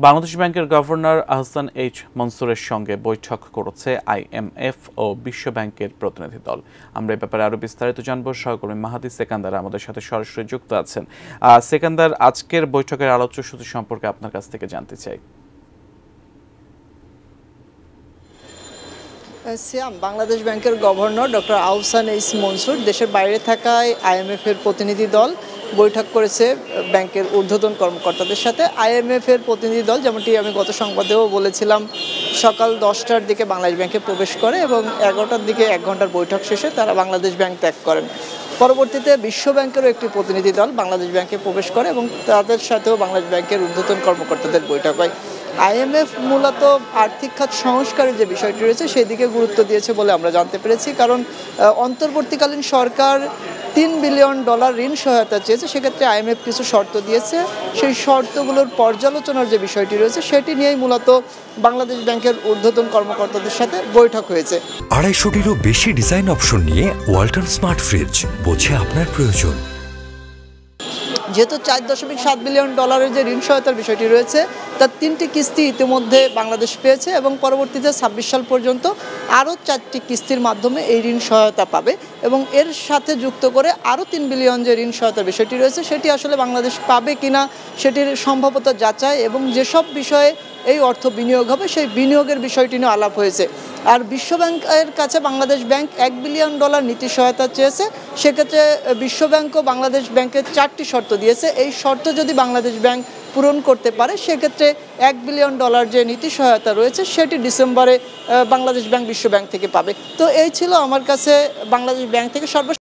বাংলাদেশ ব্যাংকের governor Ahsan H মনসুরের সঙ্গে বৈঠক করেছে আইএমএফ ও বিশ্ব ব্যাংকের প্রতিনিধি দল। আমরা এই ব্যাপারে আরো বিস্তারিত জানবো। সহকর্মী মাহাদি সেকান্দার আমাদের সাথে সরাসরি যুক্ত আছেন। সেকান্দার, আজকের বৈঠকের আলোচ্যসূচি সম্পর্কে আপনার কাছ থেকে জানতে চাই। সিয়াম, বাংলাদেশ ব্যাংকের governor doctor Ahsan H Mansur দেশের বাইরে থাকায় আইএমএফ এর প্রতিনিধি দল বৈঠক করেছে ব্যাংকের ঊর্ধ্বতন কর্মকর্তাদের সাথে। আইএমএফ এর প্রতিনিধি দল, যেমনটি আমি গত সংবাদেও বলেছিলাম, সকাল 10টার দিকে বাংলাদেশ ব্যাংকে প্রবেশ করে এবং 11টার দিকে 1 ঘন্টার বৈঠক শেষে তারা বাংলাদেশ ব্যাংক ত্যাগ করেন। পরবর্তীতে বিশ্ব ব্যাংকেরও একটি প্রতিনিধি দল বাংলাদেশ ব্যাংকে প্রবেশ করে এবং তাদের সাথেও বাংলাদেশ ব্যাংকের ঊর্ধ্বতন কর্মকর্তাদের বৈঠক হয়। আইএমএফ মূলত আর্থিক খাত সংস্কারের যে বিষয়টি রয়েছে সেই দিকে গুরুত্ব দিয়েছে বলে আমরা জানতে পেরেছি, কারণ অন্তর্বর্তীকালীন সরকার $3 বিলিয়ন ঋণ সহায়তা চেয়েছে। সেক্ষেত্রে আইএমএফ কিছু শর্ত দিয়েছে। সেই শর্তগুলোর পর্যালোচনার যে বিষয়টি রয়েছে সেটি নিয়েই মূলত বাংলাদেশ ব্যাংকের ঊর্ধ্বতন কর্মকর্তাদের সাথে বৈঠক হয়েছে। 250-টিরও বেশি ডিজাইন অপশন নিয়ে ওয়ালটন স্মার্ট ফ্রিজ, বোঝে আপনার প্রয়োজন। যেহেতু $4.7 বিলিয়ন যে ঋণ সহায়তার বিষয়টি রয়েছে, তার 3টি কিস্তি ইতিমধ্যে বাংলাদেশ পেয়েছে এবং পরবর্তীতে 26 সাল পর্যন্ত আরও 4টি কিস্তির মাধ্যমে এই ঋণ সহায়তা পাবে এবং এর সাথে যুক্ত করে আরও $3 বিলিয়ন যে ঋণ সহায়তার বিষয়টি রয়েছে সেটি আসলে বাংলাদেশ পাবে কিনা সেটির সম্ভাব্যতা যাচাই এবং যেসব বিষয়ে এই অর্থ বিনিয়োগ হবে সেই বিনিয়োগের বিষয়টি নিয়ে আলাপ হয়েছে। আর বিশ্ব ব্যাংকের কাছে বাংলাদেশ ব্যাংক $1 বিলিয়ন নীতি সহায়তা চেয়েছে। সেক্ষেত্রে বিশ্ব ব্যাংকও বাংলাদেশ ব্যাংকের 4টি শর্ত দিয়েছে। এই শর্ত যদি বাংলাদেশ ব্যাংক পূরণ করতে পারে সেক্ষেত্রে $1 বিলিয়ন যে নীতি সহায়তা রয়েছে সেটি ডিসেম্বরে বাংলাদেশ ব্যাংক বিশ্ব ব্যাংক থেকে পাবে। তো এই ছিল আমার কাছে বাংলাদেশ ব্যাংক থেকে সর্বশেষ